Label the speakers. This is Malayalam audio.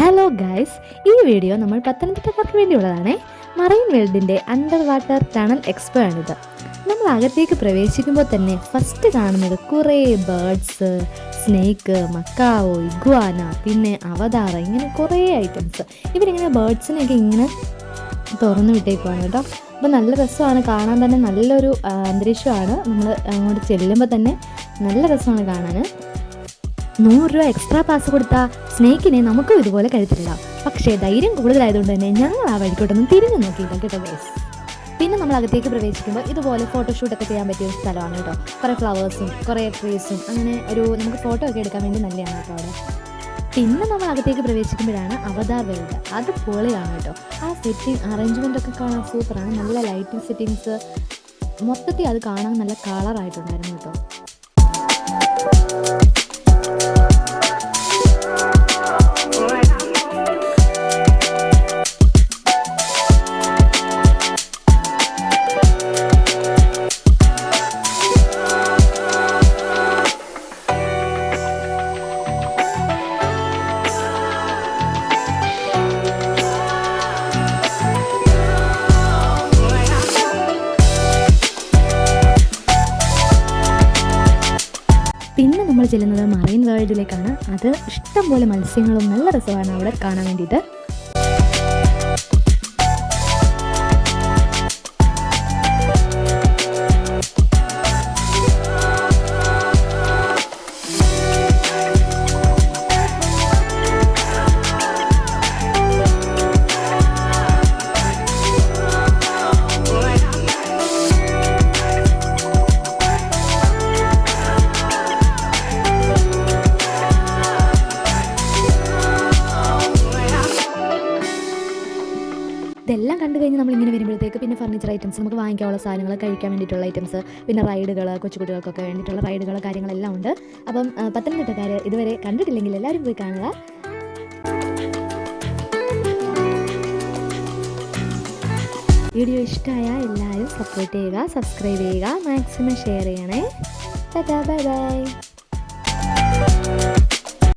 Speaker 1: ഹലോ ഗൈസ്, ഈ വീഡിയോ നമ്മൾ പത്തനംതിട്ടക്കാർക്ക് വേണ്ടിയുള്ളതാണ്. മറൈൻ വേൾഡിൻ്റെ അണ്ടർ വാട്ടർ ടണൽ എക്സ്പോ ആണിത്. നമ്മൾ അകത്തേക്ക് പ്രവേശിക്കുമ്പോൾ തന്നെ ഫസ്റ്റ് കാണുന്നത് കുറേ ബേർഡ്സ്, സ്നേക്ക്, മക്കാവോ, ഇഗ്വാന, പിന്നെ അവതാറ, ഇങ്ങനെ കുറേ ഐറ്റംസ്. ഇവരിങ്ങനെ ബേർഡ്സിനെയൊക്കെ ഇങ്ങനെ തുറന്നു വിട്ടേക്കുവാണ് കേട്ടോ. അപ്പോൾ നല്ല രസമാണ് കാണാൻ, തന്നെ നല്ലൊരു അന്തരീക്ഷമാണ്. നമ്മൾ അങ്ങോട്ട് ചെല്ലുമ്പോൾ തന്നെ നല്ല രസമാണ് കാണാൻ. 100 രൂപ എക്സ്ട്രാ പാസ് കൊടുത്താൽ സ്നേക്കിനെ നമുക്കും ഇതുപോലെ കഴുത്തിലിടാം. പക്ഷേ ധൈര്യം കൂടുതലായതുകൊണ്ട് തന്നെ ഞങ്ങൾ ആ വഴിക്കോട്ടൊന്നും തിരിഞ്ഞു നോക്കിയില്ല കേട്ടോ ഗൈസ്. പിന്നെ നമ്മൾ അകത്തേക്ക് പ്രവേശിക്കുമ്പോൾ ഇതുപോലെ ഫോട്ടോഷൂട്ടൊക്കെ ചെയ്യാൻ പറ്റിയ ഒരു സ്ഥലമാണ് കേട്ടോ. കുറേ ഫ്ലവേഴ്സും കുറേ ട്രീസും അങ്ങനെ നമുക്ക് ഫോട്ടോ ഒക്കെ എടുക്കാൻ വേണ്ടി നല്ലതാണ് കേട്ടോ അവിടെ. പിന്നെ നമ്മൾ അകത്തേക്ക് പ്രവേശിക്കുമ്പോഴാണ് അവതാർ വേൾഡ്. അത് പൊളിയാണ് കേട്ടോ. ആ സെറ്റിംഗ് അറേഞ്ച്മെൻ്റ് ഒക്കെ കാണാൻ സൂപ്പറാണ്. നല്ല ലൈറ്റിംഗ് സെറ്റിങ്സ്, മൊത്തത്തിൽ അത് കാണാൻ നല്ല കളറായിട്ടുണ്ടായിരുന്നു കേട്ടോ. പിന്നെ നമ്മൾ ചെല്ലുന്നത് മറൈൻ വേൾഡിലേക്കാണ്. അത് ഇഷ്ടംപോലെ മത്സ്യങ്ങളും നല്ല രസമാണ് അവിടെ കാണാൻ വേണ്ടിയിട്ട്. ഇതെല്ലാം കണ്ടു കഴിഞ്ഞ് നമ്മളിങ്ങനെ വരുമ്പോഴത്തേക്ക് പിന്നെ ഫർണിച്ചർ ഐറ്റംസ്, നമുക്ക് വാങ്ങിക്കാനുള്ള സാധനങ്ങൾ, കഴിക്കാൻ വേണ്ടിയിട്ടുള്ള ഐറ്റംസ്, പിന്നെ റൈഡുകൾ, കൊച്ചുകുട്ടികൾക്കൊക്കെ വേണ്ടിയിട്ടുള്ള റൈഡുകൾ, കാര്യങ്ങളെല്ലാം ഉണ്ട്. അപ്പം പത്തനംതിട്ടക്കാർ ഇതുവരെ കണ്ടിട്ടില്ലെങ്കിൽ എല്ലാവരും പോയി കാണുക. വീഡിയോ ഇഷ്ടമായ എല്ലാവരും സപ്പോർട്ട് ചെയ്യുക, സബ്സ്ക്രൈബ് ചെയ്യുക, മാക്സിമം ഷെയർ ചെയ്യണേ. Tata, bye bye.